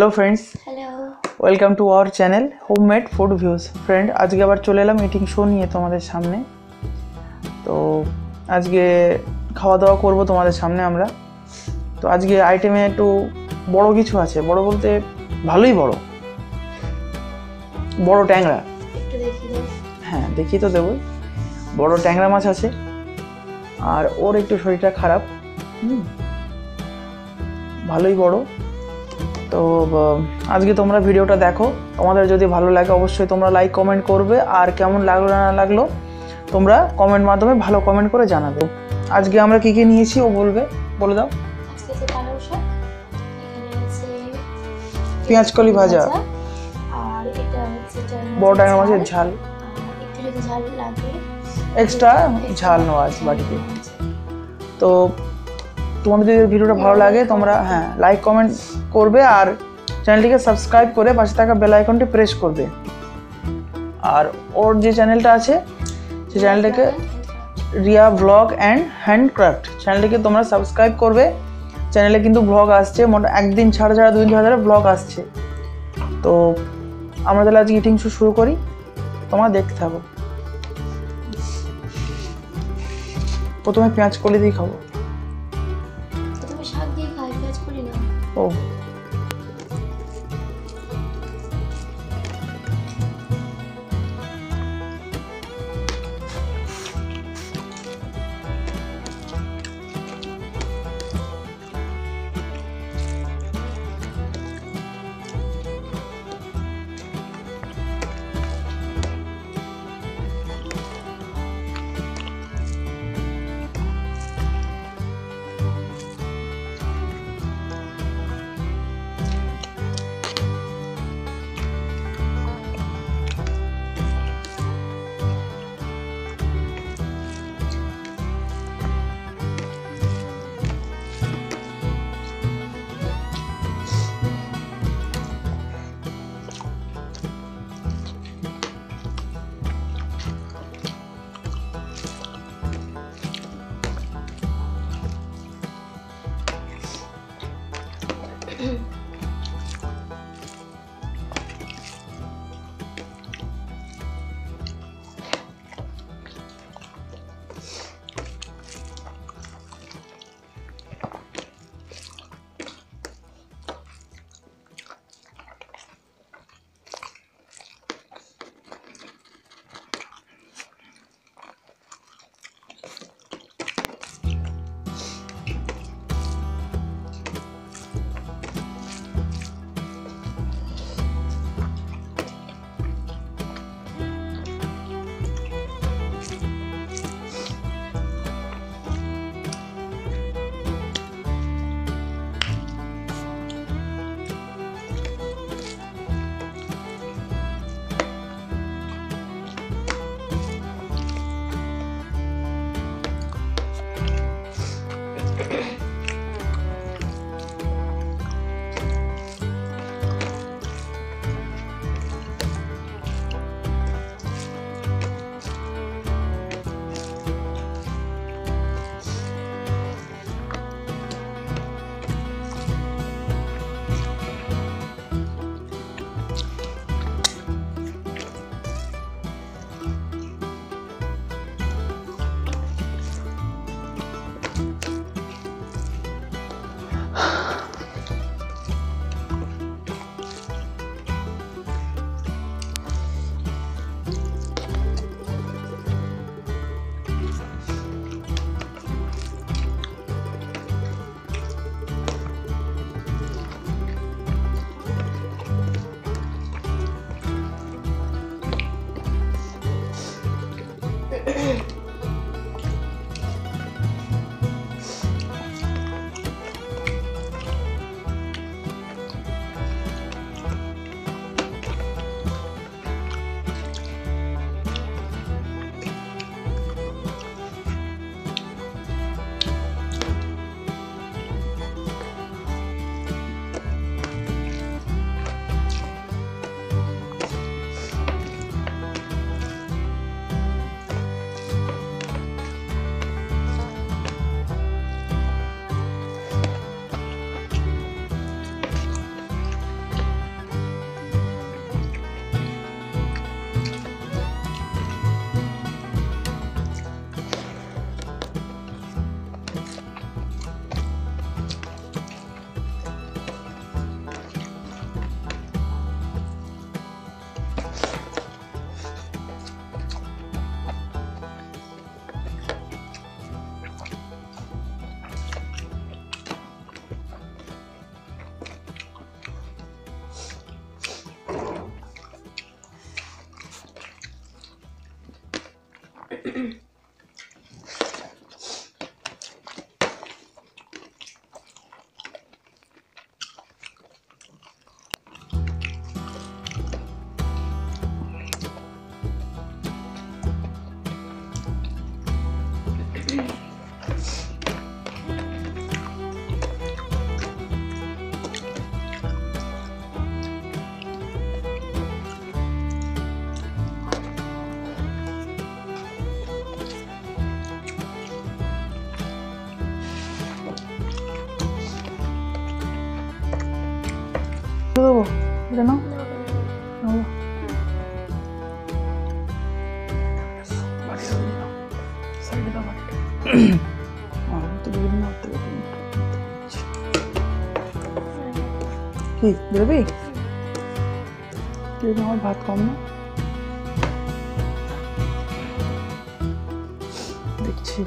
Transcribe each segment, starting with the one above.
Hello friends, hello welcome to our channel homemade food views. Friend आज के आबार चले एलाम इटिंग शो निये तोमादेर सामने। तो आज के खावा दावा करबो तोमादेर सामने आमरा। तो आज के आइटेमे एकटु बड़ो किछु आछे, बड़ो बोलते भालोई बड़ो बड़ो टैंगरा। हाँ देखी तो देबो, बड़ो टैंगरा माछ आछे और ओर एकटु शरीरटा खराब, भालोई बड़ो। तो आज के तोमरा भिडियोटा देखो, तोमादेर जोदि भालो लागे अवश्यई तोमरा लाइक कमेंट करबे और केमन लागलो ना लागलो तोमरा कमेंट माध्यमे भालो कमेंट करे जानाबे। आज के आमरा की नियेछि ओ बोलबे, बोले दाओ। আজকে যে পালং শাক, এখানে আছে পেঁয়াজ কলি ভাজা আর এটা হচ্ছে বড় ট্যাংরা মাছের ঝাল, একটু যদি ঝাল লাগে এক্সট্রা ঝাল নেওয়া আছে বাড়িতে। তো তোমাদের যদি ভিডিওটা ভালো লাগে তোমরা হ্যাঁ লাইক কমেন্ট করবে আর চ্যানেলটিকে সাবস্ক্রাইব করে পাশে থাকা বেল আইকনটি প্রেস করবে। আর ওর যে চ্যানেলটা আছে সেই চ্যানেলটাকে রিয়া ব্লগ অ্যান্ড হ্যান্ডক্রাফট চ্যানেলটিকে তোমরা সাবস্ক্রাইব করবে। চ্যানেলে কিন্তু ব্লগ আসছে, মোট একদিন ছাড়া ছাড়া দুদিন ছাড়া ব্লগ আসছে। তো আমরা তাহলে আজকে ইটিং শো শুরু করি, তোমরা দেখতে থাকো। প্রথমে পেঁয়াজ কলি দিয়ে খাবো। শাক দিয়ে খাই, পেঁয়াজ করি না। ও তুলে দেবো, এটা নাও। নাও। সাইডে দাও বাটিটা। তো বিভিন্ন কি বেরোবি? আমার ভাত কম না, দেখছি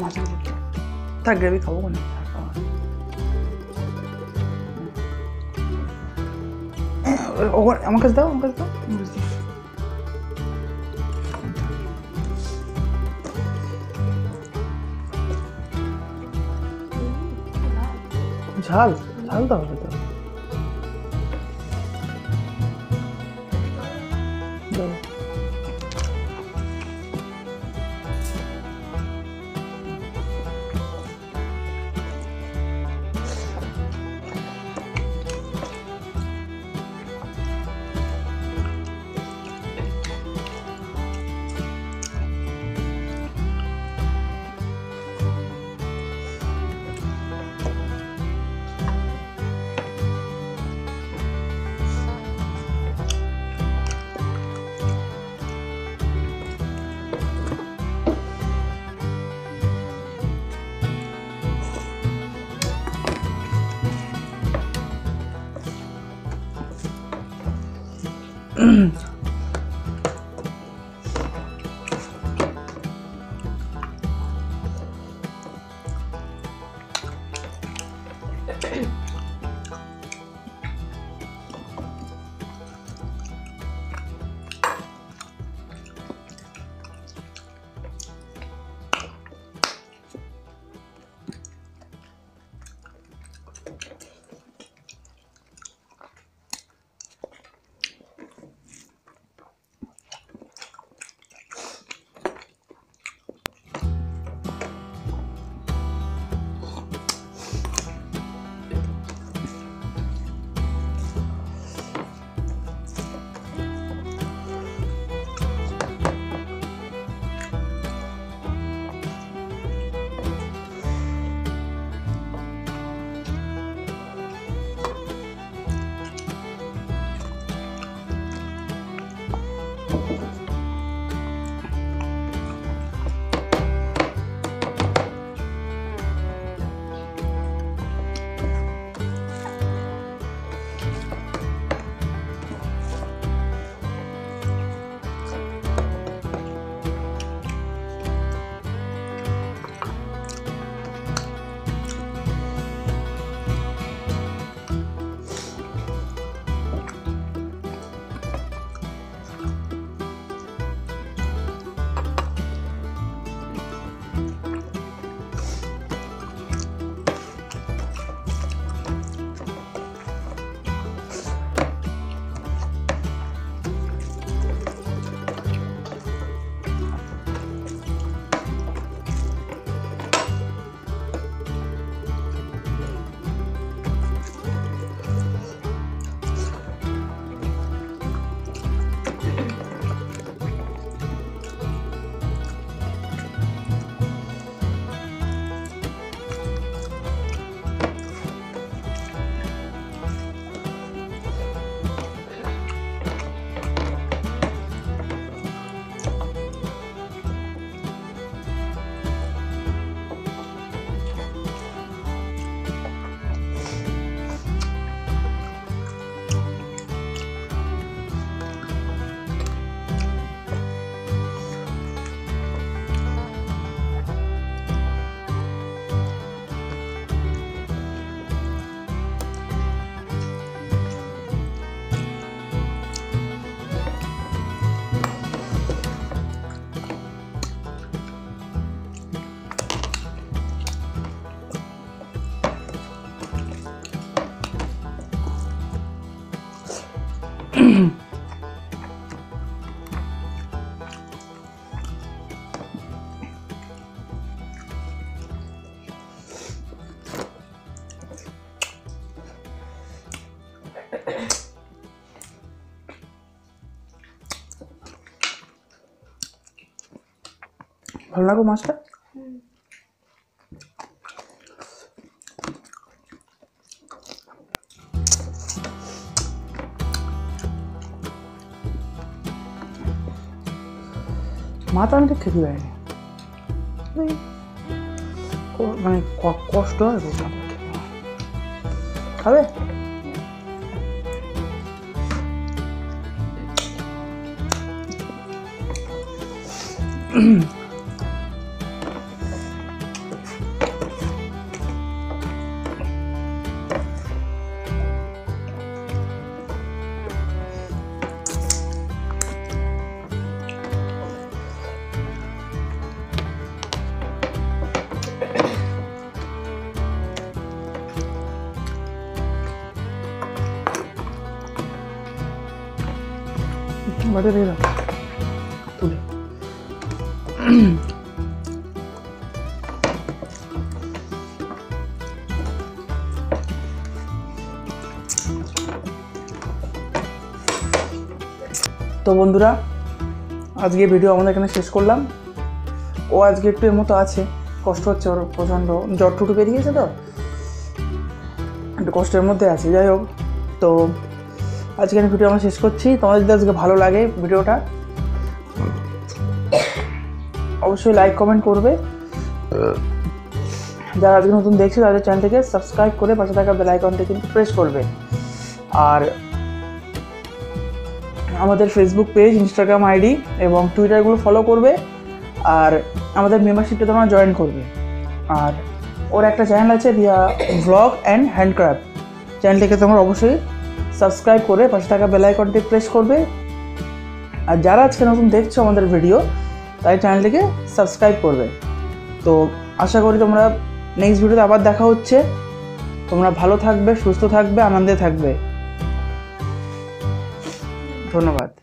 মাঝে থাক, গ্রেভি খাবো না। আমার কাছে দাও, আমার কাছে দাও। ঝাল ঝাল দাও, দাও দাও। ভালো লাগো মাছটা? মাথা আমি ঠিক খেতে পারিনি, মানে কষ্ট হয় খাবে। বাড়ি রেখে দাও তুলে। তো বন্ধুরা, আজকে ভিডিও আমাদের এখানে শেষ করলাম। ও আজকে একটু এর মতো আছে, কষ্ট হচ্ছে ওর প্রচণ্ড, জ্বর টুটু বেরিয়েছে তো একটু কষ্টের মধ্যে আছে। যাই হোক, তো আজকে আমি ভিডিও আমরা শেষ করছি। তোমাদের যদি আজকে ভালো লাগে ভিডিওটা অবশ্যই লাইক কমেন্ট করবে। যারা আজকে নতুন দেখছে তাদের চ্যানেলটিকে সাবস্ক্রাইব করে পাশে থাকা বেল আইকনটি কিন্তু প্রেস করবে। আর আমাদের ফেসবুক পেজ, ইনস্টাগ্রাম আইডি এবং টুইটারগুলো ফলো করবে। আর আমাদের মেম্বারশিপটা তোমরা জয়েন করবে। আর ওর একটা চ্যানেল আছে রিয়া ব্লগ অ্যান্ড হ্যান্ডক্রাফট, চ্যানেলটিকে তোমরা অবশ্যই সাবস্ক্রাইব করে পাশে থাকা বেল আইকনটি প্রেস করবে। আর যারা আজকে নতুন দেখছো আমাদের ভিডিও, তাই চ্যানেলটিকে সাবস্ক্রাইব করবে। তো আশা করি তোমরা নেক্সট ভিডিওতে আবার দেখা হচ্ছে। তোমরা ভালো থাকবে, সুস্থ থাকবে, আনন্দে থাকবে। ধন্যবাদ।